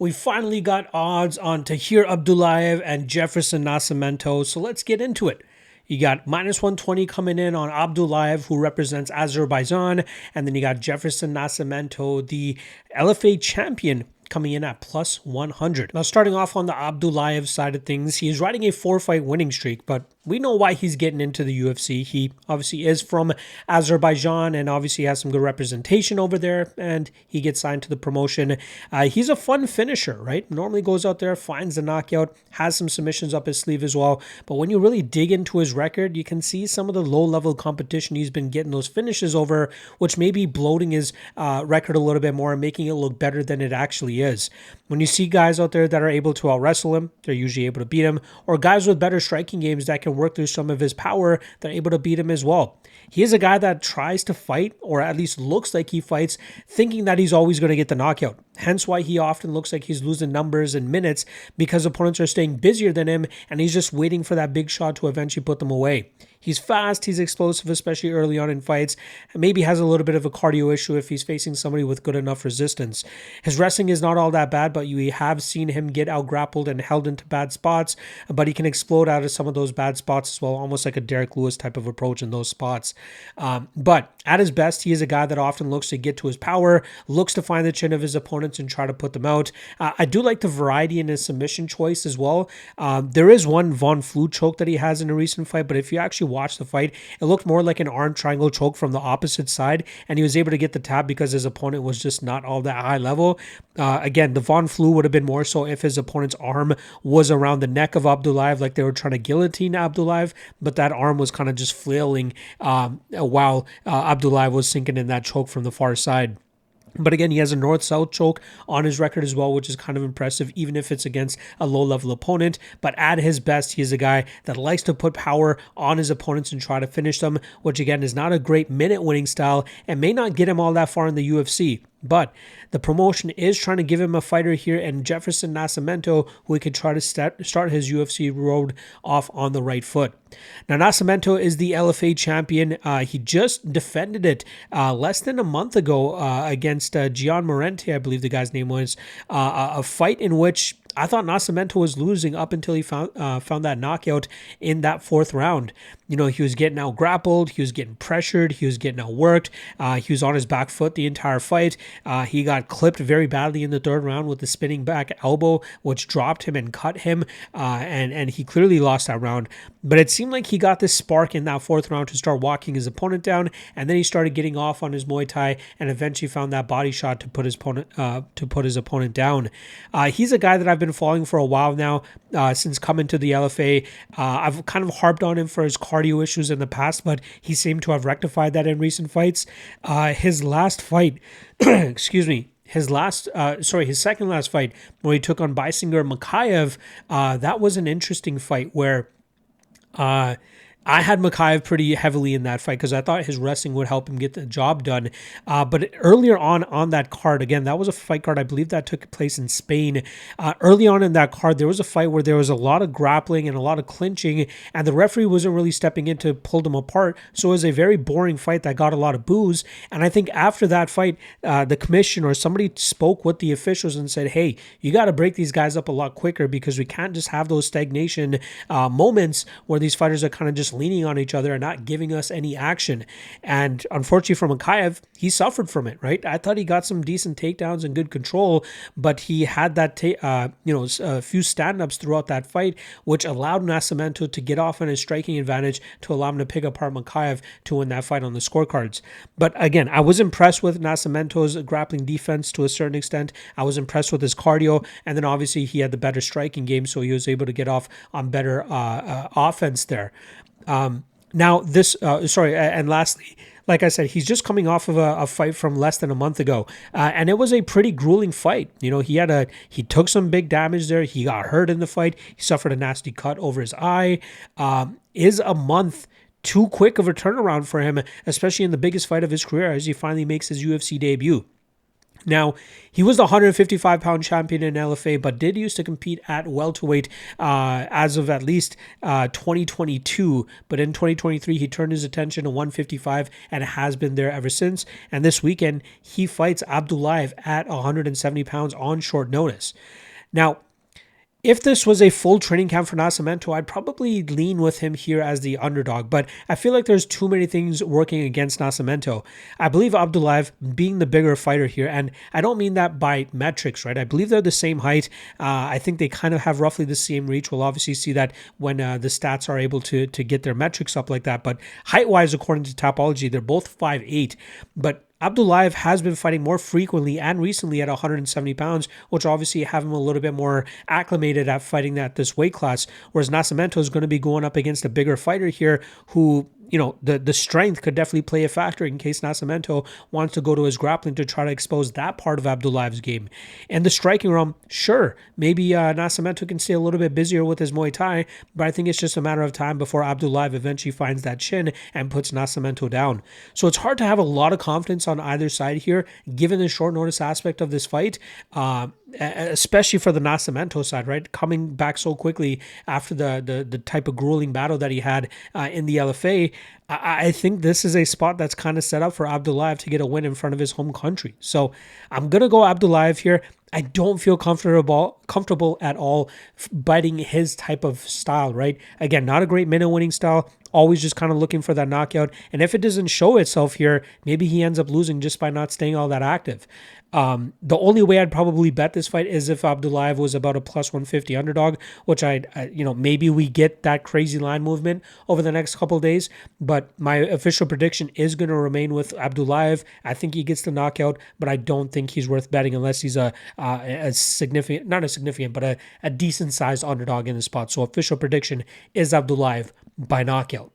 We finally got odds on Tahir Abdullayev and Jefferson Nascimento, so let's get into it. You got minus 120 coming in on Abdullayev, who represents Azerbaijan, and then you got Jefferson Nascimento, the LFA champion, coming in at plus 100. Now, starting off on the Abdullayev side of things, he is riding a 4-fight winning streak, but we know why he's getting into the UFC. He obviously is from Azerbaijan and obviously has some good representation over there, and he gets signed to the promotion. He's a fun finisher, right? Normally goes out there, finds the knockout, has some submissions up his sleeve as well. But when you really dig into his record, you can see some of the low-level competition he's been getting those finishes over, which may be bloating his record a little bit more and making it look better than it actually is. When you see guys out there that are able to out-wrestle him, they're usually able to beat him, or guys with better striking games that can work through some of his power, they're able to beat him as well. He is a guy that tries to fight, or at least looks like he fights, thinking that he's always going to get the knockout. Hence why he often looks like he's losing numbers and minutes, because opponents are staying busier than him, and he's just waiting for that big shot to eventually put them away. He's fast, he's explosive, especially early on in fights, and maybe has a little bit of a cardio issue if he's facing somebody with good enough resistance. His wrestling is not all that bad, but you have seen him get out-grappled and held into bad spots, but he can explode out of some of those bad spots as well, almost like a Derek Lewis type of approach in those spots. But at his best, he is a guy that often looks to get to his power, looks to find the chin of his opponents and try to put them out. I do like the variety in his submission choice as well. There is one Von Flue choke that he has in a recent fight, but if you actually watch the fight, it looked more like an arm triangle choke from the opposite side, and he was able to get the tap because his opponent was just not all that high level. Again, the Von Flue would have been more so if his opponent's arm was around the neck of Abdullayev, like they were trying to guillotine Abdullayev, but that arm was kind of just flailing while Abdullayev was sinking in that choke from the far side. But again, he has a north-south choke on his record as well, which is kind of impressive, even if it's against a low-level opponent. But at his best, he is a guy that likes to put power on his opponents and try to finish them, which again is not a great minute-winning style and may not get him all that far in the UFC. But the promotion is trying to give him a fighter here in Jefferson Nascimento, who he could try to start his UFC road off on the right foot. Now, Nascimento is the LFA champion. He just defended it less than a month ago against Gian Morente, I believe the guy's name was, a fight in which I thought Nascimento was losing up until he found that knockout in that fourth round. You know, he was getting out grappled, he was getting pressured, he was getting outworked, he was on his back foot the entire fight. He got clipped very badly in the third round with the spinning back elbow, which dropped him and cut him, and he clearly lost that round. But it seemed like he got this spark in that fourth round to start walking his opponent down, and then he started getting off on his Muay Thai and eventually found that body shot to put his opponent down. He's a guy that I've been following for a while now, since coming to the LFA. I've kind of harped on him for his cardio issues in the past, but he seemed to have rectified that in recent fights. His last fight, excuse me, his second last fight, where he took on Beisinger Makayev, that was an interesting fight where I had Makayev pretty heavily in that fight because I thought his wrestling would help him get the job done. But earlier on that card, again, that was a fight card, I believe that took place in Spain. Early on in that card, there was a fight where there was a lot of grappling and a lot of clinching, and the referee wasn't really stepping in to pull them apart. So it was a very boring fight that got a lot of boos. And I think after that fight, the commission or somebody spoke with the officials and said, hey, you got to break these guys up a lot quicker because we can't just have those stagnation moments where these fighters are kind of just leaning on each other and not giving us any action. And unfortunately for Makayev, he suffered from it, right? I thought he got some decent takedowns and good control, but he had that a few stand-ups throughout that fight, which allowed Nascimento to get off on his striking advantage to allow him to pick apart Makayev to win that fight on the scorecards. But again, I was impressed with Nascimento's grappling defense to a certain extent. I was impressed with his cardio, and then obviously he had the better striking game, so he was able to get off on better offense there. And lastly, like I said, he's just coming off of a fight from less than a month ago, and it was a pretty grueling fight. You know, he took some big damage there. He got hurt in the fight. He suffered a nasty cut over his eye. Is a month too quick of a turnaround for him, especially in the biggest fight of his career as he finally makes his UFC debut? Now, he was the 155-pound champion in LFA, but did used to compete at welterweight as of at least 2022. But in 2023, he turned his attention to 155 and has been there ever since. And this weekend, he fights Abdullayev at 170 pounds on short notice. Now, if this was a full training camp for Nascimento, I'd probably lean with him here as the underdog, but I feel like there's too many things working against Nascimento. I believe Abdullayev being the bigger fighter here, and I don't mean that by metrics, right? I believe they're the same height. I think they kind of have roughly the same reach. We'll obviously see that when the stats are able to get their metrics up like that, but height-wise, according to Tapology, they're both 5'8", but Abdullayev has been fighting more frequently and recently at 170 pounds, which obviously have him a little bit more acclimated at fighting at this weight class, whereas Nascimento is going to be going up against a bigger fighter here who, you know, the strength could definitely play a factor in case Nascimento wants to go to his grappling to try to expose that part of Abdullayev's game. And the striking realm, sure, maybe Nascimento can stay a little bit busier with his Muay Thai, but I think it's just a matter of time before Abdullayev eventually finds that chin and puts Nascimento down. So it's hard to have a lot of confidence on either side here, given the short notice aspect of this fight, especially for the Nascimento side, right? Coming back so quickly after the type of grueling battle that he had in the LFA, I think this is a spot that's kind of set up for Abdullayev to get a win in front of his home country. So I'm going to go Abdullayev here. I don't feel comfortable at all biting his type of style, right? Again, not a great minute winning style. Always just kind of looking for that knockout. And if it doesn't show itself here, maybe he ends up losing just by not staying all that active. The only way I'd probably bet this fight is if Abdullayev was about a plus 150 underdog, which maybe we get that crazy line movement over the next couple of days. But my official prediction is going to remain with Abdullayev. I think he gets the knockout, but I don't think he's worth betting unless he's a significant, not a significant, but a decent sized underdog in the spot. So official prediction is Abdullayev by knockout.